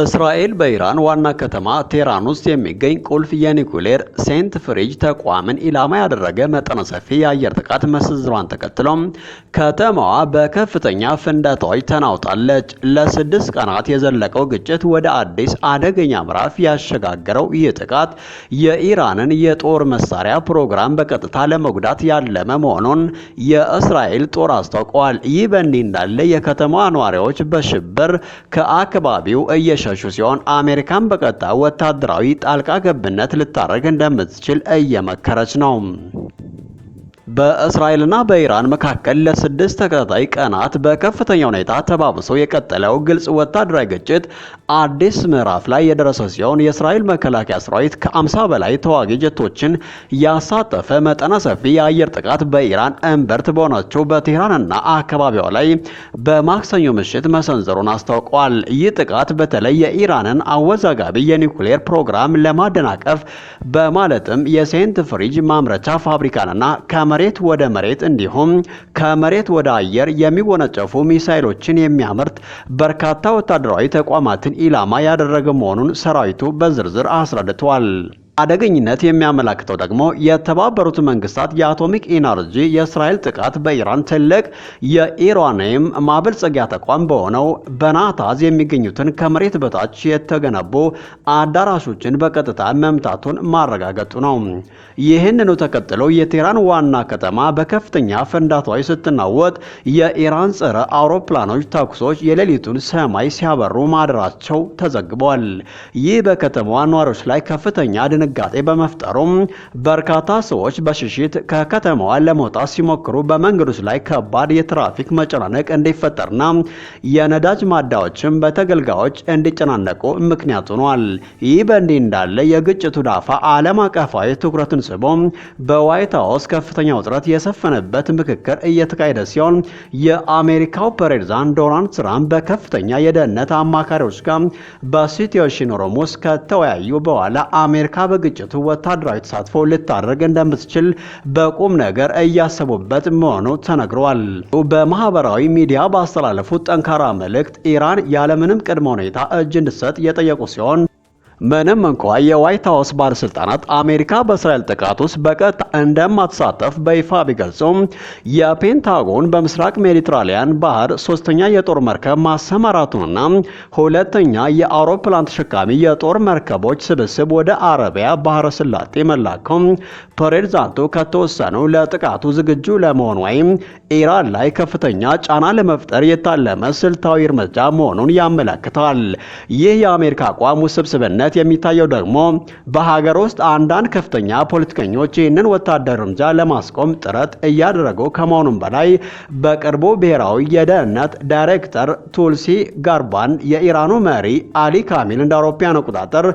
እስራኤል በኢራን ዋና ከተማ ቴህራን ውስጥ የሚገኝ ቁልፍ የኒኩሌር ሴንትሪፍዩጅ ተቋምን ኢላማ ያደረገ መጠነ ሰፊ የአየር ጥቃት መሰንዘሯን ተከትሎ ከተማዋ በከፍተኛ ፍንዳታዎች ተናውጣለች። ለ6 ቀናት የዘለቀው ግጭት ወደ አዲስ አደገኛ ምዕራፍ ያሸጋገረው ይህ ጥቃት የኢራንን የጦር መሳሪያ ፕሮግራም በቀጥታ ለመጉዳት ያለመ መሆኑን የእስራኤል ጦር አስታውቋል። ይህ በእንዲህ እንዳለ የከተማዋ ነዋሪዎች በሽብር ከአካባቢው እየሸሹ ሲሆን አሜሪካን በቀጥታ ወታደራዊ ጣልቃ ገብነት ልታደርግ እንደምትችል እየመከረች ነው። በእስራኤልና በኢራን መካከል ለ6 ተከታታይ ቀናት በከፍተኛ ሁኔታ ተባብሶ የቀጠለው ግልጽ ወታደራዊ ግጭት አዲስ ምዕራፍ ላይ የደረሰ ሲሆን የእስራኤል መከላከያ ሰራዊት ከ50 በላይ ተዋጊ ጀቶችን ያሳተፈ መጠነ ሰፊ የአየር ጥቃት በኢራን እምብርት በሆነችው በቴህራንና አካባቢዋ ላይ በማክሰኞ ምሽት መሰንዘሩን አስታውቋል። ይህ ጥቃት በተለይ የኢራንን አወዛጋቢ የኒውክሌር ፕሮግራም ለማደናቀፍ በማለትም የሴንትሪፍዩጅ ማምረቻ ፋብሪካንና ከመሬት ወደ መሬት እንዲሁም ከመሬት ወደ አየር የሚወነጨፉ ሚሳኤሎችን የሚያመርት በርካታ ወታደራዊ ተቋማትን ኢላማ ያደረገ መሆኑን ሰራዊቱ በዝርዝር አስረድቷል። አደገኝነት የሚያመላክተው ደግሞ የተባበሩት መንግስታት የአቶሚክ ኢነርጂ የእስራኤል ጥቃት በኢራን ትልቅ የዩራኒየም ማበልጸጊያ ተቋም በሆነው በናታንዝ የሚገኙትን ከመሬት በታች የተገነቡ አዳራሾችን በቀጥታ መምታቱን ማረጋገጡ ነው። ይህንኑ ተከትሎ የቴህራን ዋና ከተማ በከፍተኛ ፍንዳታዎች ስትናወጥ የኢራን ጸረ አውሮፕላኖች ተኩሶች የሌሊቱን ሰማይ ሲያበሩ ማደራቸው ተዘግቧል። ይህ በከተማዋ ነዋሪዎች ላይ ከፍተኛ ድንጋጤ በመፍጠሩም በርካታ ሰዎች በሽሽት ከከተማዋ ለመውጣት ሲሞክሩ በመንገዶች ላይ ከባድ የትራፊክ መጨናነቅ እንዲፈጠርና የነዳጅ ማደያዎችም በተገልጋዮች እንዲጨናነቁ ምክንያት ሆኗል። ይህ በእንዲህ እንዳለ የግጭቱ ዳፋ ዓለም አቀፋዊ ትኩረትን ስቦ በዋይት ሀውስ ከፍተኛ ውጥረት የሰፈነበት ምክክር እየተካሄደ ሲሆን የአሜሪካው ፕሬዝዳንት ዶናልድ ትራምፕ በከፍተኛ የደህንነት አማካሪዎች ጋር በሲቲዮሽን ሮም ውስጥ ከተወያዩ በኋላ አሜሪካ በግጭቱ ወታደራዊ ተሳትፎ ልታደርግ እንደምትችል በቁም ነገር እያሰቡበት መሆኑ ተነግሯል። በማህበራዊ ሚዲያ ባስተላለፉት ጠንካራ መልእክት ኢራን ያለምንም ቅድመ ሁኔታ እጅ እንድትሰጥ የጠየቁ ሲሆን ምንም እንኳ የዋይት ሀውስ ባለስልጣናት አሜሪካ በእስራኤል ጥቃት ውስጥ በቀጥታ እንደማትሳተፍ በይፋ ቢገልጹም የፔንታጎን በምስራቅ ሜዲትራኒያን ባህር 3ኛ የጦር መርከብ ማሰማራቱንና 2ኛ የአውሮፕላን ተሸካሚ የጦር መርከቦች ስብስብ ወደ አረቢያ ባህረ ሰላጤ መላኩም ፕሬዝዳንቱ ከተወሰኑ ለጥቃቱ ዝግጁ ለመሆን ወይም ኢራን ላይ ከፍተኛ ጫና ለመፍጠር የታለመ ስልታዊ እርምጃ መሆኑን ያመለክታል። ይህ የአሜሪካ አቋም ውስብስብነት የሚታየው ደግሞ በሀገር ውስጥ አንዳንድ ከፍተኛ ፖለቲከኞች ይህንን ወታደራዊ እርምጃ ለማስቆም ጥረት እያደረጉ ከመሆኑም በላይ በቅርቡ ብሔራዊ የደህንነት ዳይሬክተር ቱልሲ ጋርባን የኢራኑ መሪ አሊ ካሚል እንደ አውሮፓውያን አቆጣጠር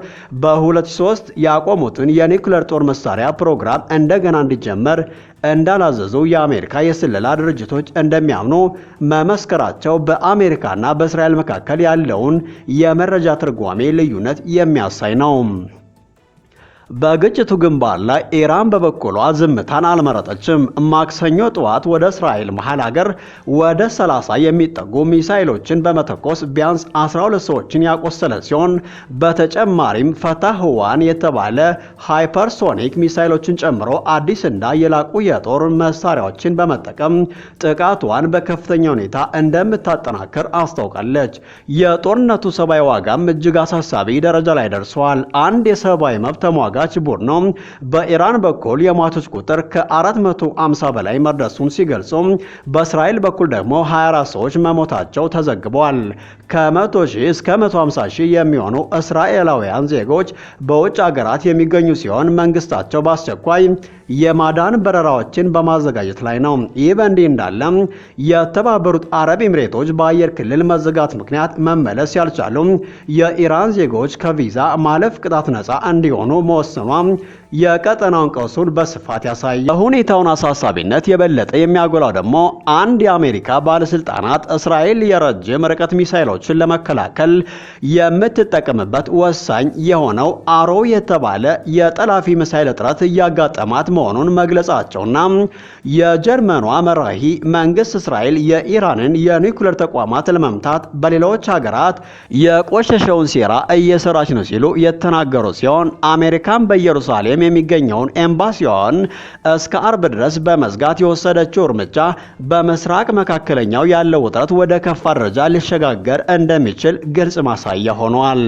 በ2003 ያቆሙትን የኒውክሌር ጦር መሳሪያ ፕሮግራም እንደገና እንዲጀመር እንዳላዘዙ የአሜሪካ የስለላ ድርጅቶች እንደሚያምኑ መመስከራቸው በአሜሪካና በእስራኤል መካከል ያለውን የመረጃ ትርጓሜ ልዩነት የሚያሳይ ነው። በግጭቱ ግንባር ላይ ኢራን በበኩሏ ዝምታን አልመረጠችም። ማክሰኞ ጠዋት ወደ እስራኤል መሃል ሀገር ወደ 30 የሚጠጉ ሚሳኤሎችን በመተኮስ ቢያንስ 12 ሰዎችን ያቆሰለ ሲሆን በተጨማሪም ፈታህ ዋን የተባለ ሃይፐርሶኒክ ሚሳኤሎችን ጨምሮ አዲስና የላቁ የጦር መሳሪያዎችን በመጠቀም ጥቃቷን በከፍተኛ ሁኔታ እንደምታጠናክር አስታውቃለች። የጦርነቱ ሰብአዊ ዋጋም እጅግ አሳሳቢ ደረጃ ላይ ደርሷል። አንድ የሰብአዊ መብት ተሟጋ ቡድኑ በኢራን በኩል የሟቾች ቁጥር ከ450 በላይ መድረሱን ሲገልጹ በእስራኤል በኩል ደግሞ 24 ሰዎች መሞታቸው ተዘግቧል። ከ100 ሺህ እስከ 150 ሺህ የሚሆኑ እስራኤላውያን ዜጎች በውጭ ሀገራት የሚገኙ ሲሆን መንግስታቸው በአስቸኳይ የማዳን በረራዎችን በማዘጋጀት ላይ ነው። ይህ በእንዲህ እንዳለ የተባበሩት አረብ ኤምሬቶች በአየር ክልል መዘጋት ምክንያት መመለስ ያልቻሉ የኢራን ዜጎች ከቪዛ ማለፍ ቅጣት ነፃ እንዲሆኑ መወሰኗ የቀጠናውን ቀውሱን በስፋት ያሳያል። ሁኔታውን አሳሳቢነት የበለጠ የሚያጎላው ደግሞ አንድ የአሜሪካ ባለስልጣናት እስራኤል የረጅም ርቀት ሚሳይሎችን ለመከላከል የምትጠቀምበት ወሳኝ የሆነው አሮ የተባለ የጠላፊ ሚሳይል እጥረት እያጋጠማት መሆኑን መግለጻቸውና የጀርመኗ መራሂ መንግስት እስራኤል የኢራንን የኒውክሌር ተቋማት ለመምታት በሌሎች ሀገራት የቆሸሸውን ሴራ እየሰራች ነው ሲሉ የተናገሩ ሲሆን አሜሪካን በኢየሩሳሌም የሚገኘውን ኤምባሲዋን እስከ አርብ ድረስ በመዝጋት የወሰደችው እርምጃ በምስራቅ መካከለኛው ያለው ውጥረት ወደ ከፋ ደረጃ ሊሸጋገር እንደሚችል ግልጽ ማሳያ ሆኗል።